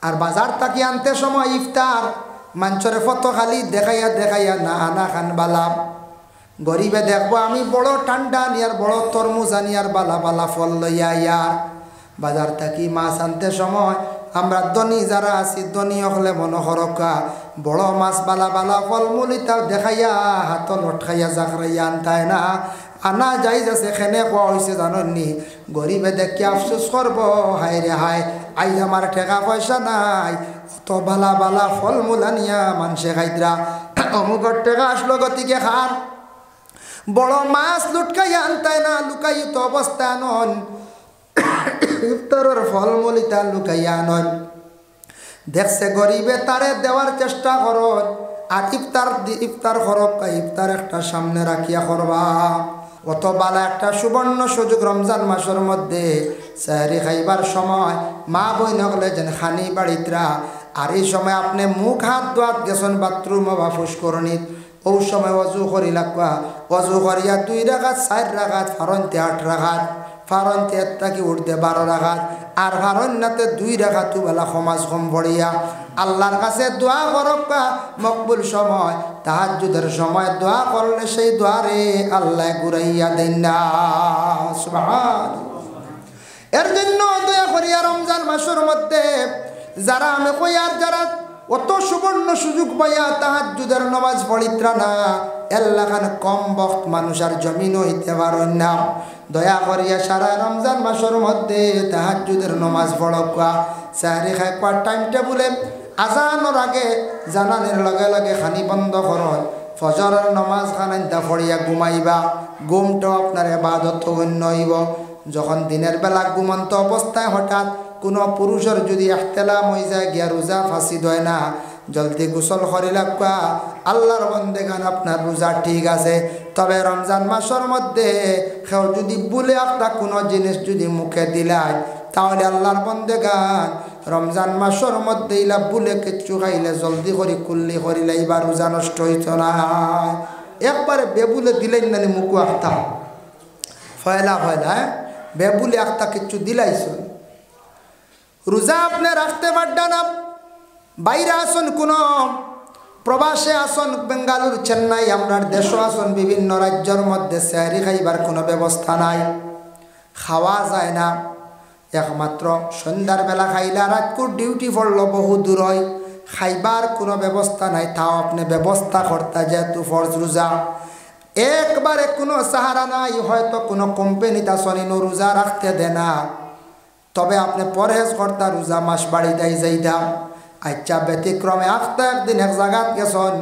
আর বাজার থাকি আনতে সময় ইফতার মাঞ্চরে ফটো খালি দেখাইয়া দেখাইয়া না আনা খান বালা। গরিবে দেখবো আমি বড় ঠান্ডা নিয়ার বড় তরমুজ আনিয়ার বালা বালা ফল লইয়া ইয়ার। বাজার থাকি মাছ আনতে সময় আমরা ধনী যারা আছি ধনী হলে মনে হরকা বড় মাছ বালা বালা ফলমূল ইতাও দেখাইয়া হাত লটকাইয়া জাকরাইয়া আনতায় না। আনা যাই যাচ্ছে খেনে কোয়া হয়েছে জাননি। গরিবে দেখি আফসোস করবো হায় রে হায় আই আমার ঠেকা পয়সা নাই, অত বালা বালা ফলমূল আনিয়া মানুষে খাইতরা অমুকর টেকা আসলো গতিকে খান। বড় মাছ লুটকাইয়া আনতায় না, লুকাইত অবস্থা নন ইফতারের ফলমূল ইতা লুকাইয়া নন। দেখছে গরিবে তারে দেওয়ার চেষ্টা করো আর ইফতার করক ইফতার একটা সামনে রাখিয়া করবা। অত বালা একটা সুবর্ণ সুযোগ রমজান মাসের মধ্যে সেহরি খাইবার সময় মা বই নকলে যেন খানি বাড়িতরা। আর এই সময় আপনি মুখ হাত ধোয়াত গেছেন বাথরুম বা ফুসকরণিত, ও সময় অজু করি লাগবা। অজু করিয়া 2 রাকাত 4 রাকাত ফারন্তে 8 রাকাত ফারন্তে এত্তাকি উঠতে 12 রাকাত আর ফারন্নাতে 2 রাকাত বেলা সমাজ কম পড়িয়া আল্লাহর কাছে দোয়া করবা। মকবুল সময় তাহাজ্জুদের সময় দোয়া করলে সেই দোয়ারে আল্লাহ ঘুরাইয়া দেন না। সুবহানাল্লাহ। এর জন্য দয়া করিয়া রমজান মাসের মধ্যে যারা আমি কই আর যারা অত সুবর্ণ সুযোগ পাইয়া তাহাজ্জুদের নামাজ পড়িত্রা না এলাকান কম বক্ত মানুষ আর জমিন হইতে পারেন না। দয়া করিয়া সারা রমজান মাসের মধ্যে তাহাজ্জুদের নামাজ পড়কা। সাহরি খাইবার টাইম টেবুলে আজানোর আগে জানানের লগে লগে খানি বন্ধ করন। ফজরের নামাজ খানাইতা পড়িয়া ঘুমাইবা। ঘুমটাও আপনার ইবাদত গণ্য হইব। যখন দিনের বেলা ঘুমন্ত অবস্থায় হঠাৎ কোনো পুরুষের যদি ইহতিলাম হয়ে যায় গিয়া রোজা ফাঁসিদ হয় না, জলদি গোসল করি লাগবা। আল্লাহর বন্দেগান আপনার রোজা ঠিক আছে। তবে রমজান মাসের মধ্যে কেউ যদি ভুলে একটা কোনো জিনিস যদি মুখে দিলাই তাহলে আল্লাহর বন্দেগান রমজান মাসের মধ্যে ইলা ভুলে কিচ্ছু খাইলে জলদি করি কুল্লি করিলে এবার রোজা নষ্ট হইত না। একবারে বেবুলে দিলেন না মুখু আখতা ফয়লা ফয়লা বেবুলে আখতা কিচ্ছু দিলাইছ রোজা আপনি রাখতে পারবেন না। বাইরে আসুন কোনো প্রবাসে আসুন, বেঙ্গালুর চেন্নাই আপনার দেশও আসুন, বিভিন্ন রাজ্যের মধ্যে সেহরি খাইবার কোনো ব্যবস্থা নাই, খাওয়া যায় না। একমাত্র সন্ধ্যার বেলা খাইলে রাতকুর ডিউটি পড়লো বহু দূর হয়, খাইবার কোনো ব্যবস্থা নাই। তাও আপনি ব্যবস্থা করতে যেহেতু ফরজ রোজা একবারে কোনো সাহারা নাই, হয়তো কোনো কোম্পানিতে আসনিনো রোজা রাখতে দে না, তবে আপনি পরহেজ করতা রোজা মাস বাড়ি দেয় যাইতাম। আচ্ছা ব্যতিক্রমে আখতা একদিন এক জায়গাত গেছেন,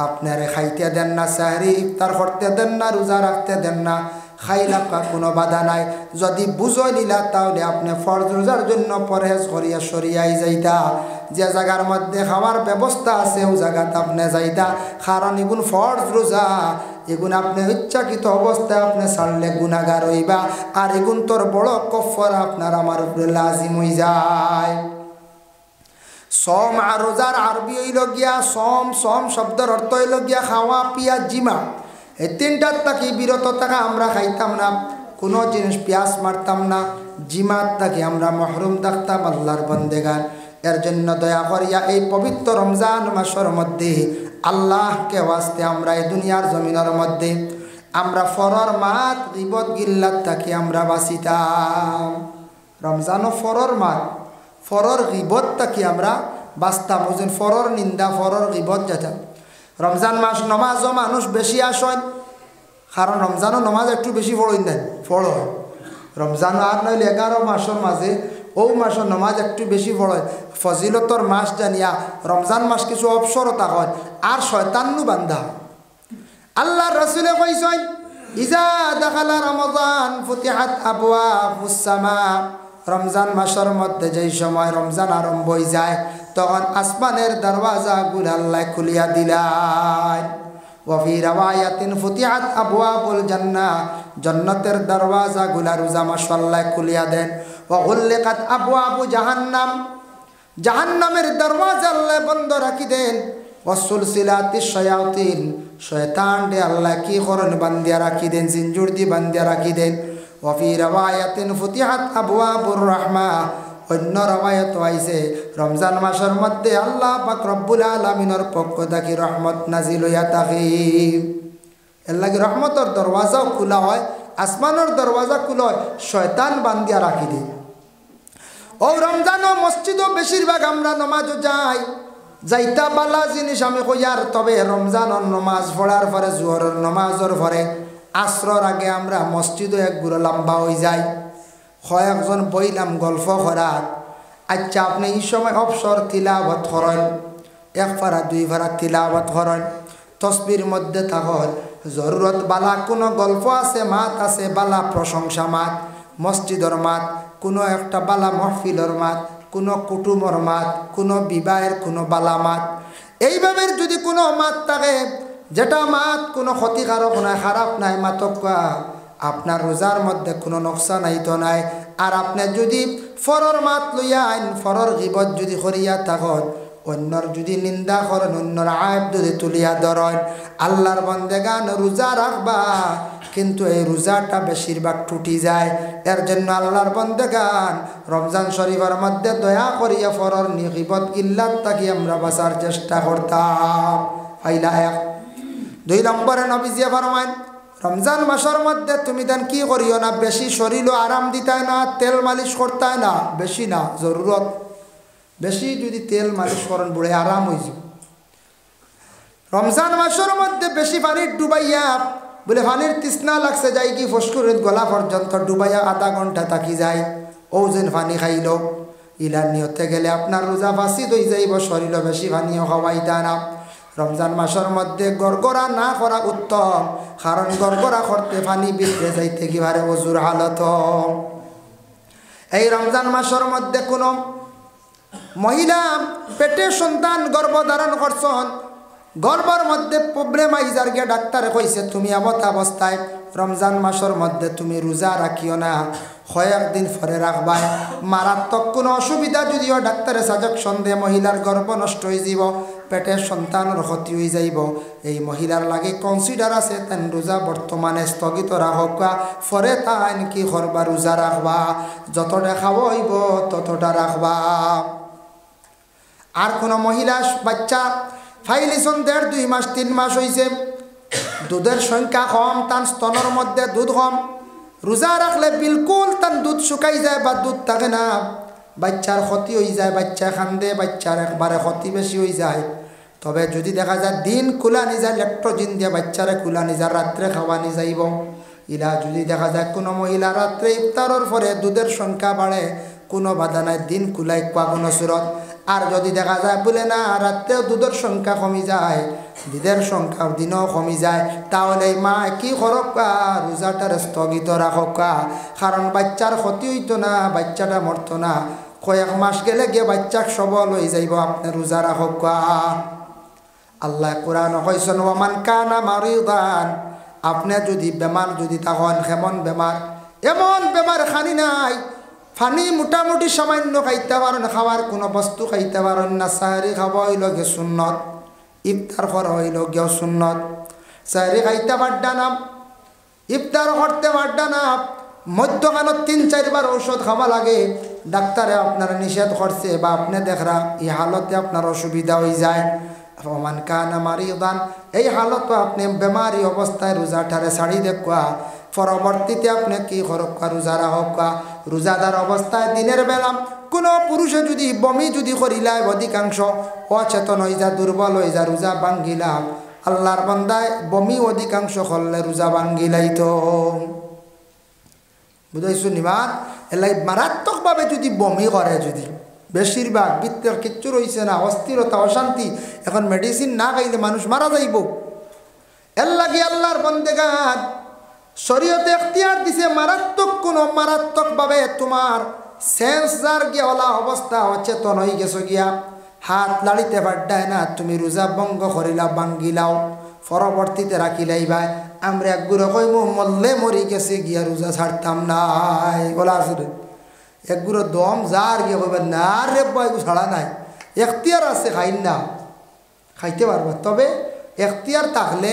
আপনারে খাইতে দেন না, সাহরি ইফতার করতে দেন না, রোজা রাখতে দেন না, খাইলাকা কোনো বাধা নাই। যদি বুঝই নিলা তাহলে আপনি ফরজ রোজার জন্য পরহেজ করিয়া সরিয়াই যাইতা। যে জায়গার মধ্যে খাওয়ার ব্যবস্থা আছে ও জায়গাতে আপনি যাইতা, কারণ এগুন ফরজ রোজা, এগুন আপনি ইচ্ছাকৃত অবস্থায় আপনি ছাড়লে গুনাহগার হইবা, আর এগুন তোর বড় কফর আপনার আমার উপরে লাজিম হয়ে যায়। সম আর রোজার আরবি হইল গিয়া সম, সম শব্দের অর্থ হইল গিয়া খাওয়া পিয়া জিমা। এই তিনটার তাকে বিরত থাকা, আমরা খাইতাম না কোনো জিনিস, পেঁয়াজ মারতাম না, জিমাত তাকে আমরা মহরুম থাকতাম আল্লাহর বন্দেগান। এর জন্য দয়া করিয়া এই পবিত্র রমজান মাসের মধ্যে আল্লাহকে ওয়াস্তে আমরা এই দুনিয়ার জমিনের মধ্যে আমরা ফরর মাত গিবত গিল্লাত থাকি আমরা বাঁচিতাম। রমজানও ফরর মাত, ফরর গিবত থাকি আমরা বাঁচতাম। বুঝেন, ফরর নিন্দা ফরর গিবত যেতাম। রমজান মাস নমাজও মানুষ বেশি আসেন, কারণ রমজানও নমাজ একটু বেশি পড়েন দেন ফড় হয়। রমজান আর নইলে 11 মাসের মাঝে ও মাসের নমাজ একটু বেশি পড়ে। ফজিলতর মাস জানিয়া রমজান মাস কিছু অবসরতা হয় আর শয়তান্নু বান্ধা। আল্লাহ রসুলে কইছেন ইজা দাখালা রমজান ফুতিহাত আবওয়াবুস সামা। রমজান মাসের মধ্যে যেই সময় রমজান আরম্ভ হয়ে যায় তখন আসমানের দরওয়াজাগুলো আল্লাহ খুলিয়া দিলেন। ওয়াফি রাওয়ায়াতিন ফুতিহাত আবওয়াবুল জান্নাহ, জান্নাতের দরওয়াজাগুলো রোজা মাস আল্লাহ খুলিয়া দেন। ওয়া গুল্লিকাত আবওয়াবু জাহান্নাম, জাহান্নামের দরওয়াজা আল্লাহ বন্ধ রাখি দেন। ওয়া সুলসিলাতিশ শায়াতিন, শয়তান দে আল্লাহ কি করেন বান্দিয়া রাখি দেন, জিনজুর দি বান্দিয়া রাখি দেন। ওয়াফি রাওয়ায়াতিন ফুতিহাত আবওয়াবুর রাহমা, অন্য রবায়ত আইছে রমজান মাসের মধ্যে আল্লাহ পাক রব্বুল আলামিনের পক্ষ থেকে রহমত নাজিল হইয়া থাকে। এর লাগে রহমতের দরওয়াজাও খোলা হয়, আসমানের দরওয়াজা খোলা হয়, শয়তান বান্ধিয়া রাখি দেয়। ও রমজানও মসজিদও বেশিরভাগ আমরা নমাজও যাই, যাইতা বালা জিনিস আমি কইয়ার। তবে রমজানের নমাজ পড়ার পরে জোহরের নমাজের পরে আসরর আগে আমরা মসজিদও এক গুঁড়ো লম্বা হয়ে যাই, কয়েকজন বইলাম গল্প করার। আচ্ছা আপনি এই সময় অবসর তিলাওয়াত করেন, এক ফারা দুই ফারা তিলাওয়াত করেন, তসবির মধ্যে থাকল, জরুরত বালা কোনো গল্প আছে, মাত আছে বালা প্রশংসা মাত, মসজিদর মাত, কোনো একটা বালা মহফিলর মাত, কোনো কুটুমর মাত, কোনো বিবাহের কোনো বালা মাত, এইভাবে যদি কোনো মাত থাকে যেটা মাত কোনো ক্ষতিকারক নাই, খারাপ নাই, মাতকা আপনার রোজার মধ্যে কোনো নকশা নাই তো নাই। আর আপনি যদি ফরর মাত লইয়া আইন, ফরর গিবত যদি করিয়া থাকত, অন্যর যদি নিন্দা করেন, অন্যর আয়ব যদি তুলিয়া ধরেন, আল্লাহর বন্দেগান রোজা রাখবা কিন্তু এই রোজাটা বেশিরভাগ টুটি যায়। এর জন্য আল্লাহর বন্দেগান রমজান শরীফের মধ্যে দয়া করিয়া ফরর গিবত গিল্লাত থাকি আমরা বাঁচার চেষ্টা করতাম। ফাইলা এক। 2 নম্বরে নবীজি ফরমায় রমজান মাসের মধ্যে তুমি দেন কি করিও না, বেশি শরীরও আরাম দিতায় না, তেল মালিশ করতায় না, বেশি না, জরুরত বেশি যদি তেল মালিশ করেন বুড়ে আরাম হয়েছে। রমজান মাসের মধ্যে বেশি পানির ডুবাইয়া বলে পানির তৃষ্ণা লাগছে যাই কি ফসকুরের গলা পর্যন্ত ডুবাইয়া আধা ঘন্টা থাকি যায়, ও যেন পানি খাইল ইলার নিয়তে গেলে আপনার রোজা ফাঁসি হয়ে যাইব, শরীরও বেশি পানিও খাওয়াইতা না। রমজান মাসের মধ্যে গড়গড়া না করা উত্তম, কারণ গড়গড়া করতে পানি বিদ্রে যাইতে কিভাবে অজুর হালত। এই রমজান মাসের মধ্যে কোনো মহিলা পেটে সন্তান গর্ভধারণ করছেন, গর্ভের মধ্যে প্রবলেম আইজার গিয়ে ডাক্তারে কইছে তুমি এমত অবস্থায় রমজান মাসের মধ্যে তুমি রোজা রাখিও না, কয়েকদিন পরে রাখবাই। মারাত্মক কোনো অসুবিধা যদিও ডাক্তারে সাজেকশন দিয়ে মহিলার গর্ভ নষ্ট হয়ে যাব, পেটের সন্তানের ক্ষতি হয়ে যাইব, এই মহিলার লাগে কনসিডার আছে তেন রোজা বর্তমানে স্থগিত রাখবা, পরে তাইন কি করবা রোজা রাখবা, যতটা খাওয়া হইব ততটা রাখবা। আর কোনো মহিলা বাচ্চা ফাইলিছন 1.5 মাস 3 মাস হয়েছে, দুধের সংখ্যা কম, তার স্তনের মধ্যে দুধ কম, রোজা রাখলে বিলকুল তার দুধ শুকাই যায় বা দুধ থাকে না, বাচ্চার ক্ষতি হয়ে যায়, বাচ্চা খান্দে, বাচ্চার একবারে ক্ষতি বেশি হয়ে যায়। তবে যদি দেখা যায় দিন কুলানি যায়, ল্যাক্টোজিন দিয়ে বাচ্চারে কুলানি যায়, রাত্রে খাওয়ানি যাইব। ইলা যদি দেখা যায় কোনো মহিলা রাত্রে ইফতারের পরে দুধের সংখ্যা বাড়ে, কোনো বাধা নাই, দিন কুলাই কোয়া কোনো সুরত। আর যদি দেখা যায় বলে না রাত্রেও দুধের সংখ্যা কমি যায়, দুধের সংখ্যা দিনও কমি যায়, তাহলে মা কি করকা রোজাটার স্থগিত রাখকা, কারণ বাচ্চার ক্ষতি হইতো না, বাচ্চাটা মরতো না, কয়েক মাস গেলে গিয়ে বাচ্চা সবল হয়ে যাইব, আপনি রোজা রাখকা। আল্লাহ কোরআন কইছেন ওমান কানা মারিদান, আপনি যদি বেমার যদি তখন কেমন বেমার, এমন বেমার খানি নাই, ফানি মোটামুটি সামান্য খাইতে পারেন, খাওয়ার কোনো বস্তু খাইতে পারেন না, সাহারি খাওয়া হইল গে সুন্নত, ইফতার করা হইল গিয়েও সুন্নত, সাহারি খাইতে পারডা না, ইফতার করতে পারডা না, মধ্যখানত 3-4 বার ঔষধ খাওয়া লাগে, ডাক্তারে আপনার নিষেধ করছে বা আপনি দেখরা এই হালতে আপনার অসুবিধা হয়ে যায়। ওমান কানা মারিদান, এই হালত আপনি বেমারি অবস্থায় রোজাটারে ছাড়ি দেখা, পরবর্তীতে আপনি কি করকা রোজা রাখকা। রোজাদার অবস্থায় দিনের বেলা কোনো পুরুষে যদি বমি যদি করিলায়, অধিকাংশ অচেতন হয়ে যা, দুর্বল হয়ে যা, রোজা ভাঙ্গিলাম, আল্লাহর বান্দায় বমি অধিকাংশ করলে রোজা ভাঙ্গিলাই তো বুঝাইছো নিবার। এলাই মারাত্মকভাবে যদি বমি করে, যদি বেশিরভাগ বৃত্তের কিচ্ছু রয়েছে না, অস্থিরতা অশান্তি, এখন মেডিসিন না খাইলে মানুষ মারা যাইব। এর লাগে আল্লাহর বন্দেগান শরীয়তে এখতিয়ার দিছে, মারাত্মকভাবে তোমার সেন্স যার গিয়া অবস্থা অচেতন হয়ে গেছো গিয়া, হাত লাড়িতে পারডায় না, তুমি রোজা ভঙ্গ করিলা, ভাঙ্গিলাও, পরবর্তীতে রাখিলাই ভাই আমরা একগুলো কইমু মরলে মরি গেছে গিয়া রোজা ছাড়তাম নাই বলা আসলে একগুলো দম যার গিয়ে কইবেন না রে বয়গু ছাড়া নাই, এখতিয়ার আছে খাইন না, খাইতে পারবো, তবে এখতিয়ার থাকলে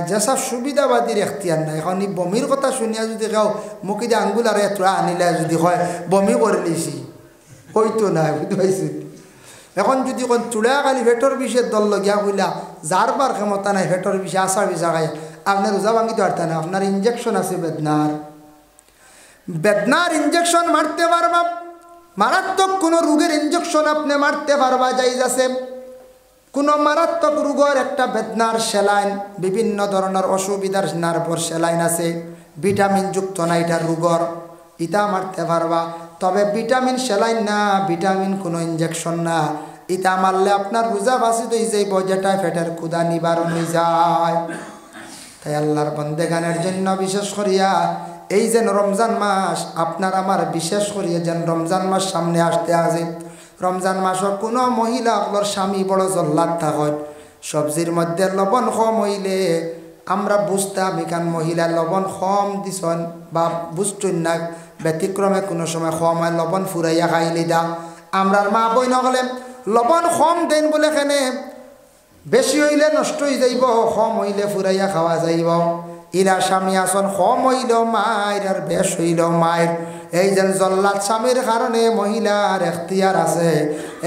যেসব সুবিধাবাদীর এখতিয়ার নাই। এখন এই বমির কথা শুনিয়া যদি কেউ মুখে দিয়ে আঙ্গুল আর এত আনিলে যদি হয় বমি করে লিছি, হইতো না, বুঝতে পাইছি। এখন যদি কোন চুড়া খালি ভেটর বিষের দল লগিয়া বইলা যার বার ক্ষমতা নাই ভেটর বিষে আসা বিষা খাই আপনার রোজা ভাঙিতে পারতেন না। আপনার ইঞ্জেকশন আছে বেদনার ইঞ্জেকশন মারতে পারবা, মারাত্মক কোনো রোগের ইঞ্জেকশন আপনি মারতে পারবা, যাইজ আছে। কোনো মারাত্মক রোগের একটা বেদনার সেলাইন, বিভিন্ন ধরনের অসুবিধার নার্ভর সেলাইন আছে, ভিটামিন যুক্ত না এটার রোগর, ইটা মারতে পারবা। তবে ভিটামিন সেলাইন না, ভিটামিন কোনো ইঞ্জেকশন না, ইটা মারলে আপনার রোজা বাসিত হয়ে যাইব, যেটা পেটের ক্ষুধা নিবারণ হয়ে যায়। তাই আল্লাহর বন্দেগানের জন্য বিশেষ করিয়া এই যেন রমজান মাস আপনার আমার বিশেষ করিয়া যেন রমজান মাস সামনে আসতে আছে। রমজান মাসের কোনো মহিলা আপনার স্বামী বড় জল্লাদ থাকেন, সবজির মধ্যে লবণ কম হইলে আমরা বুঝতাম এখান মহিলা লবণ কম দিছন বা বুঝতেন না, ব্যতিক্রমে কোনো সময় কম হয় লবণ ফুরাইয়া খাইলে দা। আমরার মা বই নগলে লবণ কম দেন বলে এখানে বেশি হইলে নষ্ট হয়ে যাইব, কম হইলে ফুরাইয়া খাওয়া যাইব। ইরা স্বামী আসন কম হইলেও মায়ের আর বেশ হইলেও মায়ের। এই যেন জল্লাদ স্বামীর কারণে মহিলার এখতিয়ার আছে,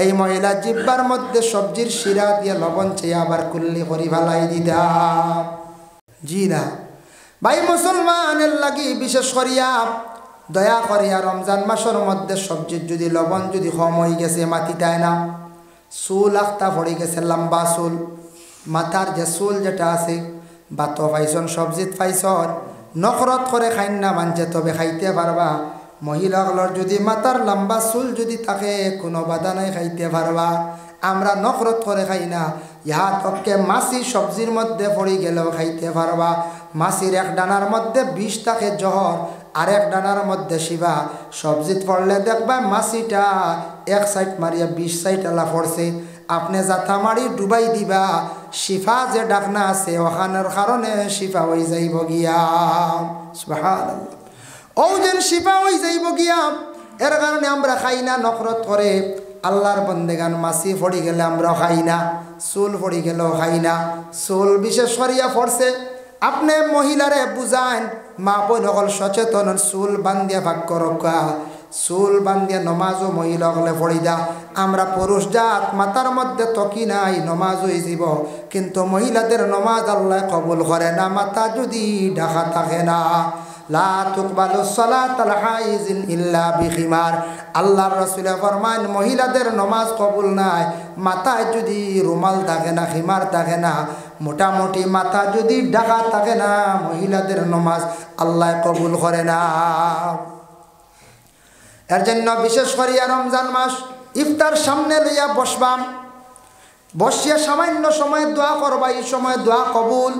এই মহিলা জিব্বার মধ্যে সবজির শিরা দিয়ে লবণ চেয়ে আবার কুল্লি করি ভালাই দিদা। জি না ভাই, মুসলমানের লাগি বিশেষ করিয়া দয়া করিয়া রমজান মাসের মধ্যে সবজির যদি লবণ যদি কম হয়ে গেছে মাটিটায় না, চুল আখতা পড়ে গেছে, লম্বা চুল, মাথার যে চুল যেটা আছে, বাত পাইছন সবজিত পাইছন, নখরত করে খাইন না মানছে তবে খাইতে পারবা। মহিলাগুলোর যদি মাথার লম্বা চুল যদি থাকে কোনো বাধা নাই, খাইতে পারবা। আমরা নখরত করে খাই না, ইহা তককে মাছি সবজির মধ্যে পড়ে গেলেও খাইতে পারবা। মাছির এক ডানার মধ্যে বিষ থাকে জহর, আরেক ডানার মধ্যে শিবা। সবজিত পড়লে দেখবা মাছিটা এক সাইড মারিয়া 20 সাইড আলা পড়ছে, আপনি যাতা মারি ডুবাই দিবা, শিফা যে ডাকনা আছে ওখানের কারণে শিফা হয়ে যাইব গিয়া। সুবহানাল্লাহ, ও যেন শিফা হয়ে যাইব গিয়া। এর কারণে আমরা খাই না, নফরত করে। আল্লাহর বন্দেগান মাছি পড়ি গেলে আমরা খাই না, চুল পড়ি গেলেও খাই না। চুল বিশেষ করিয়া পড়ছে, আপনি মহিলারে বুঝান, মা বোন সকল সচেতন, চুল বান্ধিয়া ভাগ্য রক্ষা, চুল বান্ধিয়া নমাজও মহিলা হলে পড়ি দা। আমরা পুরুষ জাত মাথার মধ্যে তকি নাই, নমাজ হয়ে যাব, কিন্তু মহিলাদের নমাজ আল্লাহ কবুল করে না মাথা যদি ঢাকা থাকে না। লা তুকবালু সালাতুল হাইজিন ইল্লা বিখিমার। আল্লাহর রাসূল ফরমান মহিলাদের নমাজ কবুল নাই মাথায় যদি রুমাল থাকে না, খিমার থাকে না, মোটামুটি মাথা যদি ঢাকা থাকে না, মহিলাদের নমাজ আল্লাহ কবুল করে না। এর জন্য বিশেষ করিয়া রমজান মাস ইফতার সামনে লইয়া বসবাম, বসিয়া সামান্য সময় দোয়া করবা, এই সময় দোয়া কবুল।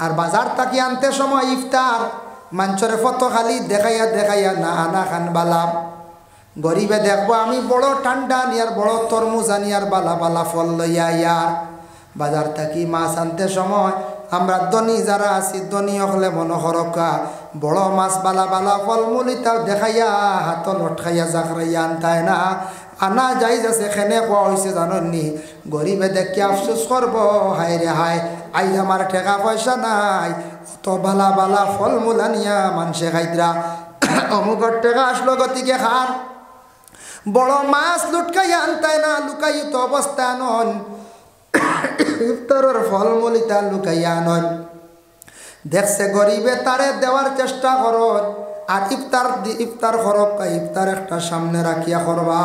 আর বাজার থাকি আনতে সময় ইফতার মাঞ্চরে ফটো খালি দেখাইয়া দেখাইয়া না আনা খান বালাম। গরিবে দেখবো আমি বড় ঠান্ডা নিয়ার, বড় তরমুজ আনিয়ার, বালা বালা ফল লইয়া ইয়ার। বাজার থাকি মাছ আনতে সময় আমরা ধনী যারা আছি, ধনী হলে মনোহরকা বড় মাছ বালা বালা ফলমূল ইতাও দেখাইয়া হাত লটকাইয়া জাকরাইয়া আনতায় না। আনা যাই যাচ্ছে খেনে কোয়া হয়েছে জাননি, গরিবে দেখি আফসোস করব, হায় রে হায়, আই আমার ঠেকা পয়সা নাই, অত বালা বালা ফলমূল আনিয়া মানুষে খাইতরা, অমুকর টেকা আসলো গতিকে খান। বড় মাছ লুটকাইয়া আনতায় না, লুকাইত অবস্থা নন, ইফতারের ফলমূল ইতা লুকাইয়া নন। দেখছে গরিবে তারে দেওয়ার চেষ্টা করন, আর ইফতার করব, ইফতার একটা সামনে রাখিয়া করবা।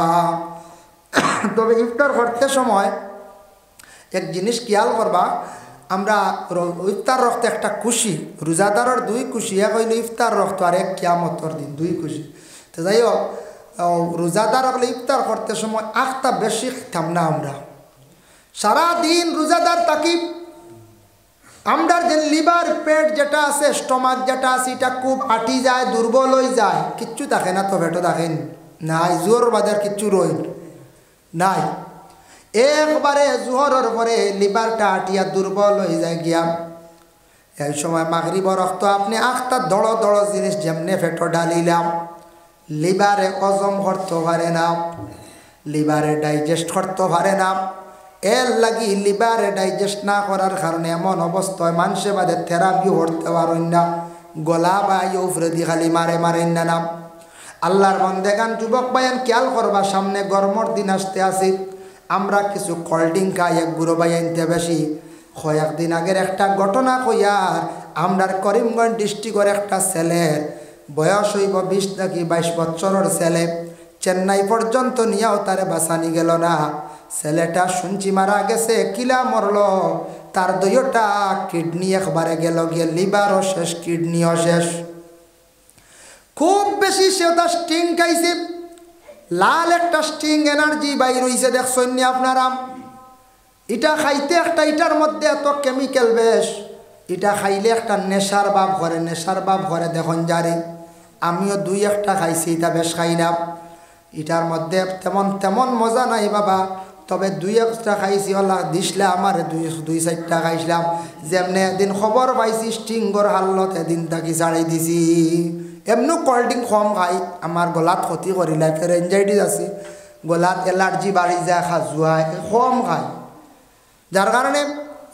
তবে ইফতার করতে সময় এক জিনিস খেয়াল করবা, আমরা ইফতার রক্ত একটা খুশি, রোজাদারের 2 খুশি, এক হইল ইফতার রক্ত আর এক কিয়ামতর দিন, 2 খুশি। তো যাই হোক, রোজাদার হলে ইফতার করতে সময় আখটা বেশি খাম না। আমরা সারাদিন রোজাদার থাকি, আমরা যে লিভার পেট যেটা আছে, স্টমাক যেটা আছে, এটা খুব আটি যায়, দুর্বল হয়ে যায়, কিচ্ছু থাকে না, তো পেটও থাকেন নাই, জোর বাজার কিচ্ছু রই নাই। একবারে জোহরের পরে লিভারটা আটিয়া দুর্বল হয়ে যায় গিয়া। এই সময় মাগরিবর রক্ত আপনি আখটা দড় দড় জিনিস যেমনে পেটও ডালিলাম, লিভারে হজম করতে পারে না, লিভারে ডাইজেস্ট করতে পারে না। এর লাগি লিভারে ডাইজেস্ট না করার কারণে এমন অবস্থায় মানুষে বাদে থেরাপিও করতে পারেন না, গলা বা উপরে দিয়ে খালি মারে মারেন না। আল্লাহর বন্দেগান যুবক ভাইয়ান খেয়াল করবা, সামনে গরমের দিন আসতে আসি, আমরা কিছু কোল্ড ড্রিঙ্ক খাই এক বুড়ো ভাইয়ানতে বেশি। কয়েকদিন আগের একটা ঘটনা কইয়ার, আমরার করিমগঞ্জ ডিস্ট্রিক্টের একটা ছেলের বয়স হইব 20 থেকে 22 বছরের ছেলে, চেন্নাই পর্যন্ত নিয়েও তারে বাঁচানি গেল না। ছেলেটা শুনছি মারা গেছে, কিলা মরল, তার 2টা কিডনি একবারে গেল গিয়ে, লিভারও শেষ, কিডনিও শেষ। খুব বেশি সে ওটা স্টিং খাইছে, লাল একটা স্টিং এনার্জি বাইর হইছে, দেখছেন নি আপনারা? এটা খাইতে একটা, এটার মধ্যে এত কেমিক্যাল বেশ, এটা খাইলে একটা নেশার ভাব করে, নেশার ভাব করে দেখুন যারে। আমিও 2-1টা খাইছি, এটা বেশ খাই না। এটার মধ্যে তেমন মজা নাই বাবা, তবে 2-1টা খাইছি, ওলা দিসলে আমার 2-4টা খাইছিলাম। যেমনি এদিন খবর পাইছি স্টিংগর হাল্লত, এদিন তাকে ছাড়াই দিছি। এমনি কোল্ড ড্রিঙ্ক কম খাই, আমার গলাত ক্ষতি করিলে, ফেরেঞ্জাইটিস আছে, গলাত এলার্জি বাড়ি যায়, খাজুয়ায়, কম খাই। যার কারণে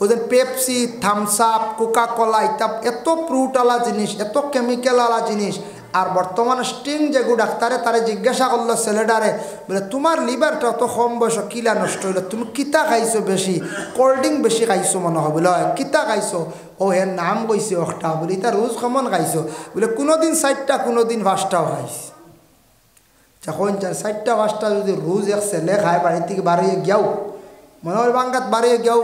ওদের Pepsi, Thums Up, Coca Cola, এটা এত ফ্রুটওয়ালা জিনিস, এত কেমিক্যালওয়ালা জিনিস। আর বর্তমান স্টিং যেগু ডাক্তারে তারে জিজ্ঞাসা করলো ছেলেটারে, বলে তোমার লিভারটা অত কম বয়স কিলা নষ্ট হইলো, তুমি কিতা খাইছো বেশি, কোল্ড ড্রিঙ্ক বেশি খাইছো মনে হয়। বলে কিতা খাইছো? ও এর নাম কইছে একটা, বলি তা রোজ কেমন খাইছো? বলে কোনোদিন 4টা, কোনোদিন 5টাও খাইছি। যখন 4টা 5টা যদি রোজ এক ছেলে খায়, বাড়ি থেকে বাড়িয়ে গিয়াও, মনে হয় বাঙ্গাত বাড়িয়ে গিয়াও,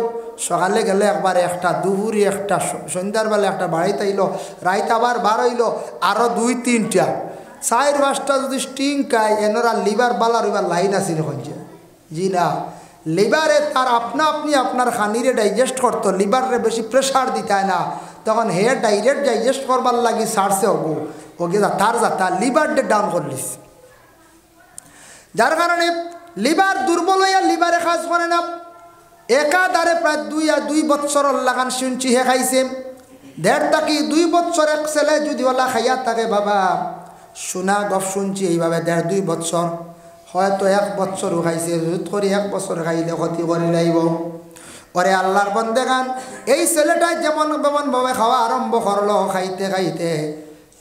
সকালে গেলে একবার একটা, দুপুরে একটা, সন্ধ্যার বেলা একটা, বাড়িতে আইলো, রাইতে আবার বার হইলো, আরও 2-3টা, 4-5টা যদি স্টিং খায়, এনারা লিভার বালার এবার লাইন আছে যে। জি না, লিভারে তার আপনি আপনার খানিরে ডাইজেস্ট করতো, লিভারে বেশি প্রেশার দিতে না, তখন হে ডাইরেক্ট ডাইজেস্ট করবার লাগি সারছে হবো, ওকে তার যাতা লিভারটা ডাউন করলিস। যার কারণে লিভার দুর্বল হইয়া লিভারে কাজ করে না। একাধারে প্রায় 2 বছর লাগান শুনছি হে খাইছে, 1.5 থেকে 2 বছর এক ছেলে যদি ওলা খাইয়া থাকে বাবা, শোনা গপ শুনছি এইভাবে 1.5-2 বছর, হয়তো 1 বছরও খাইছে, রোধ করে 1 বছর খাইলে ক্ষতি করে লাইব। ওরে আল্লাহর বন্দেগান, এই ছেলেটাই যেমন ভাবে খাওয়া আরম্ভ করলো, খাইতে খাইতে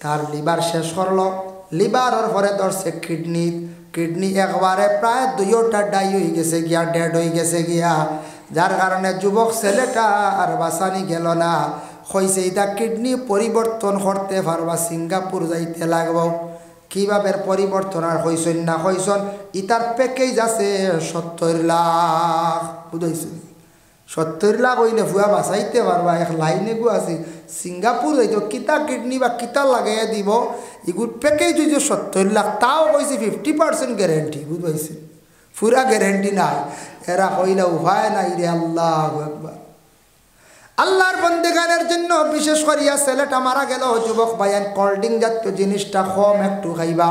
তার লিভার শেষ করলো, লিভারের পরে ধরছে কিডনি একবারে প্রায় 2টা ডাই হয়ে গেছে গিয়া, ডেড হয়ে গেছে গিয়া। যার কারণে যুবক ছেলেটা আর বাঁচানি গেল না। হয়েছে এটা কিডনি পরিবর্তন করতে পারবা, সিঙ্গাপুর যাইতে লাগব। কীভাবে পরিবর্তন আর হয়েছেন না হয়েছেন, ইটার প্যাকেজ আছে 70 লাখ, বুঝাইছেন? 70 লাখ হইলে ভুয়া বাঁচাইতে পারবা, এক লাইনে গু আছে সিঙ্গাপুর যাইতো, কিতা কিডনি বা কিতা লাগাইয়া দিব, এগুলো প্যাকেজ হয়েছে 70 লাখ, তাও কইছে 50% গ্যারেন্টি, বুঝবাইছে? পুরা গ্যারেন্টি নাই। এরা কইলে উপায় নাই রে। আল্লাহু আকবার। আল্লাহর বন্দেগানের জন্য বিশেষ করিয়া ছেলেটা মারা গেল, যুবক ভাইয়ান কোল্ড ড্রিঙ্ক জাতীয় জিনিসটা কম একটু খাইবা।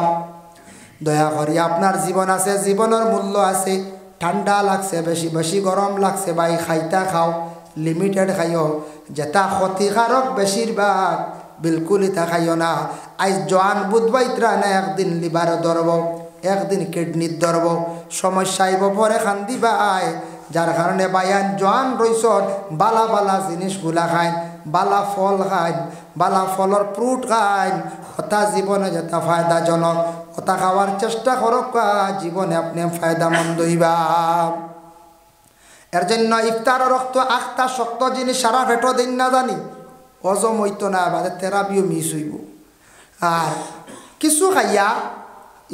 দয়া করিয়া আপনার জীবন আছে, জীবনের মূল্য আছে। ঠান্ডা লাগছে, বেশি গরম লাগছে, ভাই খাইতা খাও, লিমিটেড খাইও। যেটা ক্ষতিকারক বেশিরভাগ বিলকুল ইতা খাইও না। আজ জোয়ান বুধবাইতরা না, একদিন লিভারে ধরব, একদিন কিডনির ধরব, সমস্যা আইব, পরে খান্দি ভাই। যার কারণে ভাইয়ান জোয়ান রইসন, বালা জিনিসগুলা খাইন, বালা ফল খাইন, বালা ফলর ফ্রুট খাইন, কথা জীবনে যেটা ফায়দাজনক কথা খাওয়ার চেষ্টা করক, জীবনে আপনি ফায়দামন্দ হইবা। এর জন্য ইফতার রক্ত আখটা শক্ত জিনিস সারা পেটো দিন না জানি, হজম হইতো না, বাদে থেরাপিও মিস হইব। আর কিছু খাইয়া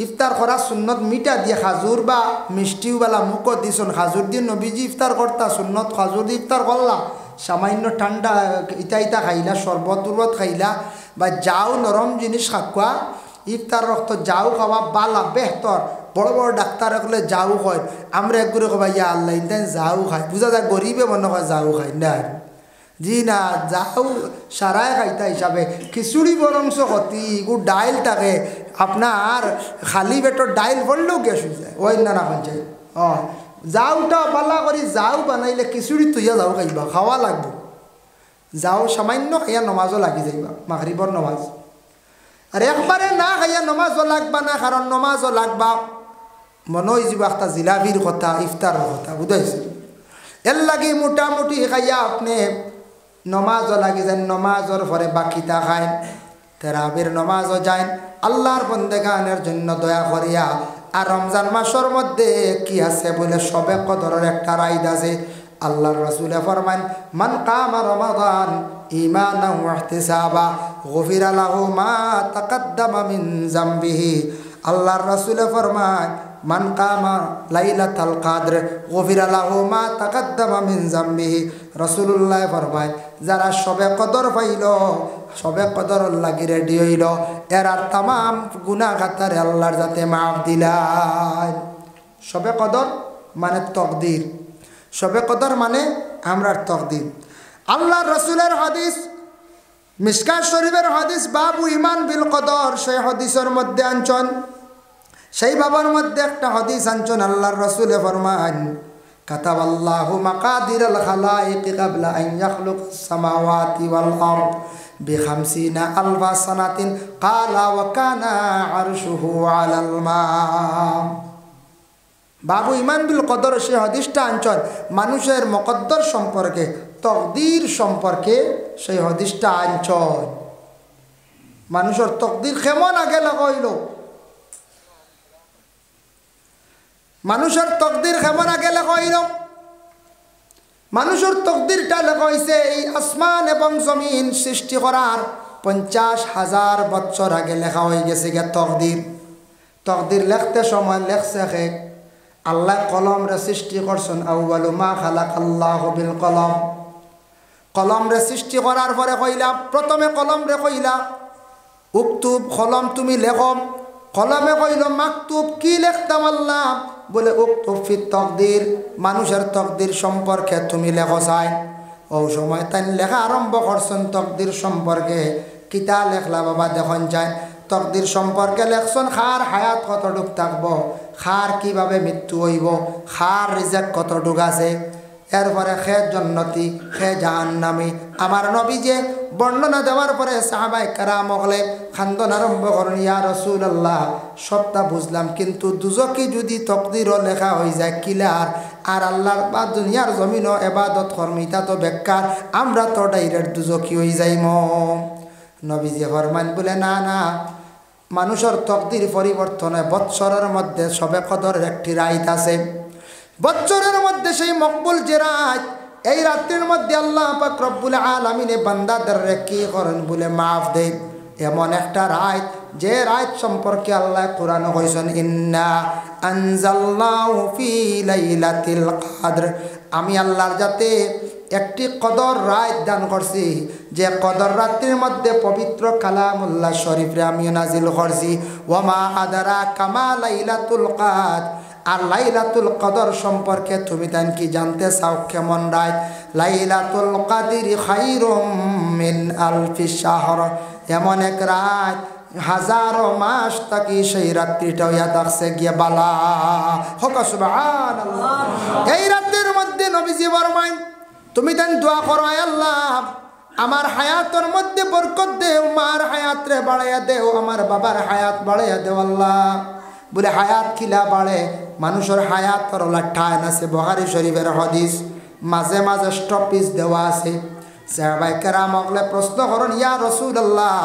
ইফতার করা সুন্নত, মিঠা দিয়ে খাজুর বা মিষ্টিও বেলা মুখ দিছন, খাজুর দিয়ে নবীজি ইফতার করতা, সুন্নত খাজুর দিয়ে ইফতার করলা। সামান্য ঠান্ডা ইটা খাইলা, শরবত তুরবত খাইলা, বা যাও নরম জিনিস খাকুয়া, ইফতার রক্ত যাও খাওয়া বালা বেহতর। বড় বড় ডাক্তার কলে যাও হয়, আমরা একগুলো কবা ইয়া আল্লাহ ইন্দান যাও খাই, বুঝা যায় গরিবে মনে হয় যাও খাই না। জি না, যাও সারায় খাইতা হিসাবে। খিচুড়ি বরংস ক্ষতি, গু ডাইল থাকে আপনার, খালি পেটর ডাইল পড়লেও গ্যাস হয়ে যায়, ওই না এখন চাই। যাওটা বালা করি যাও বানাইলে খিচুড়ি তুইয়া যাও খাইবা, খাওয়া লাগবো। যাও সামান্য খাইয়া নমাজও লাগি যাইবা, মাগরিবর নমাজ। আর একবারে না খাইয়া নমাজও লাগবা না, কারণ নমাজও লাগবা মনে হয়ে যাব একটা জিলাপির কথা, ইফতারের কথা, বুঝাইছে? এর লাগে মোটামুটি খাইয়া আপনি নমাজও লাগি যান, নমাজর পরে বাকিটা খায়। তেরাবির নামাজও যায় আল্লাহর বন্দেগানের জন্য দয়া করিয়া। আর রমজান মাসের মধ্যে কি আছে বলে সবে কদরের একটা রাইদ আছে। আল্লাহর রাসূলে ফরমান মান কামা রমাদান ঈমানান ওয়া ইহতিসাবা গুফিরা লাহু মা তাকাদ্দামা মিন যামবিহি। আল্লাহর রাসূলে ফরমান মান কামা লাইলাতুল কদর গুফিরা লাহু মা তাকাদ্দামা মিন যামবিহি। রাসূলুল্লাহ ফরমান যারা সবে কদর পাইল, সবে কদর লাগি রেডি হইল, এরা তামাম গুনাহ খাতারে আল্লাহর যাতে মাফ দিলাম। সবে কদর মানে তকদির, সবে কদর মানে আমরার তকদির। আল্লাহর রাসূলের হাদিস, মিশকাত শরীফের হাদিস বাবু ইমান বিল কদর, সেই হাদিসের মধ্যে আনছন, সেই বাবার মধ্যে একটা হাদিস আনছন। আল্লাহর রাসূলে ফরমান কাতাবাল্লাহু মাকাদিরাল খালাইকি ক্বাবলা আন ইয়াখলুকাস সামাওয়াতি ওয়াল আরদ বিখামসিনা আলফা সানাতিন ক্বালা ওয়া কানা আরশুহু আলাল মা। বাবু ইমান বিল কদর সে হাদিসটা আনছন মানুষের মকদ্দর সম্পর্কে, তকদির সম্পর্কে সেই হাদিসটা আনছন। মানুষের তকদির কেমন আগে লাগাইল, মানুষের তকদির কেমন আগে লাগাইল। মানুষের তকদিরটা লাগাইছে এই আসমান এবং জমিন সৃষ্টি করার 50,000 বছর আগে লেখা হয়ে গেছে গে তকদির। তকদির লিখতে সময় লেখছে হে আল্লাহ কলম রে সৃষ্টি করছেন। আউয়ালু মা খালাকাল্লাহু বিল কলম। কলম রে সৃষ্টি করার পরে কইলা, প্রথমে কলম রে কইলা উক্তুব, কলম তুমি লেখো। কলমে কইল মাকতুব, কি লিখতাম আল্লাহ? বলে উক্তুব ফিত তকদির, মানুষের তকদির সম্পর্কে তুমি লেখো চাই। ও সময় তাই লেখা আরম্ভ করছেন তকদির সম্পর্কে। কিতা লেখলা বাবা দেখুন যায়। তকদির সম্পর্কে লেখছেন খার হায়াত কতটুক থাকবো, খার কিভাবে মৃত্যু হইব, খার রিজেক কতটুক আছে, এরপরে খে জন্নতি খে জাহান্নামি। আমার নবী যে বর্ণনা দেওয়ার পরে সাহাবায়ে কেরাম হলে খান্দন আরম্ভ করেন, ইয়া রাসূলুল্লাহ সবটা বুঝলাম, কিন্তু দুজকি যদি তকদিরও লেখা হয়ে যায় কিলার, আর আল্লাহর বা দুনিয়ার জমিনও এবাদত কর্মিতা তো বেকার, আমরা তো ডাইরেক্ট দুজকি হয়ে যাইম। নবীজি ফরমান বলে না না, মানুষের তকদির পরিবর্তন হয়। বৎসরের মধ্যে সবে কদরের একটি রাত আছে। বৎসরের মধ্যে সেই মকবুল যে রাত, এই রাত্রির মধ্যে আল্লাহ পাক রব্বুল আলামিন বান্দাদের কি করেন বলে মাফ দেন। এমন একটা রাত যে রাত সম্পর্কে আল্লাহ কোরআনে কইছেন ইন্না আনজালনাহু ফি লাইলাতিল কদর। আমি আল্লাহর যাতে একটি কদর রাত দান করছি, যে কদর রাত্রির মধ্যে পবিত্র কালামুল্লাহ শরীফরে আমি নাজিল করছি। ওয়ামা আদারা কামা লাইলাতুল কদর। আর লাইলাতুল কদর সম্পর্কে তুমি তান কি জানতে চাও কেমন রাত? লাইলাতুল কদরি খায়রুম মিন আলফি শাহর। এমন এক রাত হাজারো মাস থাকি সেই রাত্রিটা হইয়া থাকছে গিয়ে বালা হোক সুবহানাল্লাহ। এই রাতের মধ্যে নবীজি ফরমায় তুমি তান দোয়া করো, আয় আল্লাহ আমার হায়াতের মধ্যে বরকত দেও, মার হায়াত রে বাড়াইয়া দেও, আমার বাবার হায়াত বাড়াইয়া দেও আল্লাহ। বলে হায়াত কিলা বাড়ে? মানুষের হায়াতর টাইম আছে। বুখারী শরীফের হাদিস, মাঝে মাঝে স্টপিস দেওয়া আছে। সাহাবায়ে কেরাম হলে প্রশ্ন করেন, ইয়া রাসূলুল্লাহ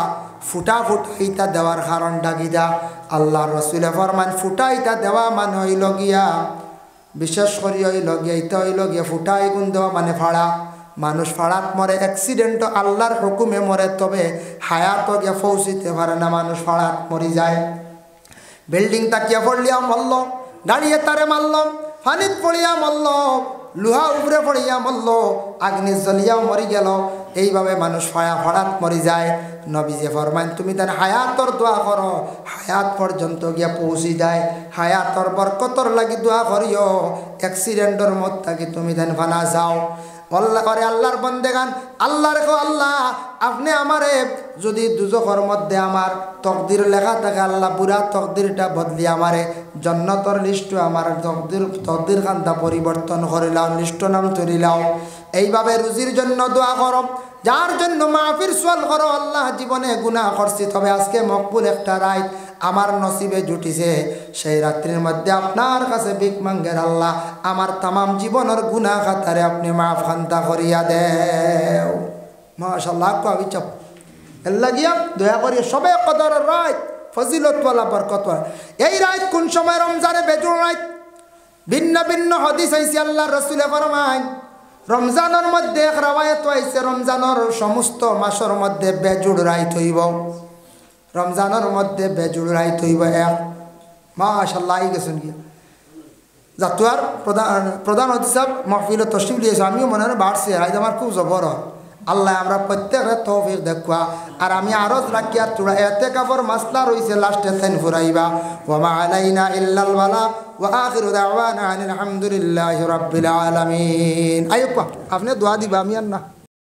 ফুটা ফুটাইতা দেওয়ার কারণটা কিটা? আল্লাহর রাসূলে ফরমান ফুটাইতা দেওয়া মানে হইল গিয়া, বিশেষ করে হইল গিয়া ইতা হইল গিয়া ফুটাই গুণ দেওয়া মানে ফাড়া। মানুষ ফাড়াত মরে, অ্যাক্সিডেন্টও আল্লাহর হুকুমে মরে, তবে হায়াতও গিয়া পৌঁছিতে পারে না, মানুষ ফাড়াত মরি যায়। বিল্ডিং তাকিয়া পড়লিয়া মরল, গাড়িয়ে তারে মারল, ফানিত পড়িয়া মরল, লোহা উপরে পড়িয়া মরল, আগ্নি জ্বলিয়াও মরি গেল। এইভাবে মানুষ ফাড়াত মরি যায়। নবীজি ফরমান তুমি তার হায়াতর দোয়া করো, হায়াত পর্যন্ত গিয়া পৌঁছি যায়। হায়াতর বরকতর লাগি দোয়া করিও, অ্যাক্সিডেন্টর মত থাকি তুমি তান ফানা যাও। আল্লাহ করে আল্লাহর বন্দেগান আল্লাহর কো আল্লাহ আপনি আমারে যদি দুজখের মধ্যে আমার তকদির লেখা থাকে, আল্লাহ পুরা তকদিরটা বদলি আমারে জন্নতর লিস্ট আমার তকদির খান্তা পরিবর্তন করিলাও, লিস্ট নাম তরিলাও। এইভাবে রুজির জন্য দোয়া করো, যার জন্য মাহফির সোয়াল করো। আল্লাহ জীবনে গুনাহ করছি, তবে আজকে মকবুল একটা রাত আমার নসিবে জুটিছে, সেই রাত্রির মধ্যে আপনার কাছে ভিক মাঙ্গের আল্লাহ আমার তামাম জীবনের গুনাহ খাতারে আপনি মাফ খান্তা করিয়া দেও। মাশাআল্লাহ কবি চপ এর লাগিয়া দয়া করি সবে কদর রাত ফজিলতওয়ালা বরকতওয়ালা এই রাত কোন সময় রমজানে বেজুর রাত ভিন্ন ভিন্ন হাদিস আইছে আল্লাহ রাসূলে ফরমায় রমজানের মধ্যে এক রাওয়ায়াত আইছে রমজানের সমস্ত মাসের মধ্যে বেজুর রাত হইব রমজানের মধ্যে বেজুর রাত হইব এক মাশাআল্লাহ আই গেছেন কি জাতুয়ার প্রধান অতিথি সাহেব মাহফিলে তশরিফ দিয়েছে আমিও মনে হয় বাড়ছে আজ আমার খুব জবর আল্লাহ আমরা প্রত্যেকের তৌফিক দেখুয়া আর আমি আরজ রাখিয়া তোরা এতে কাপড় মাসলা রইছে লাস্টে থেন ফুরাইবা ওয়া মা আলাইনা ইল্লাল বালা ওয়া আখিরু দাওয়ানা আনিল হামদুলিল্লাহি রাব্বিল আলামিন আইয়ুবা আপনি দোয়া দিবা আমি আর না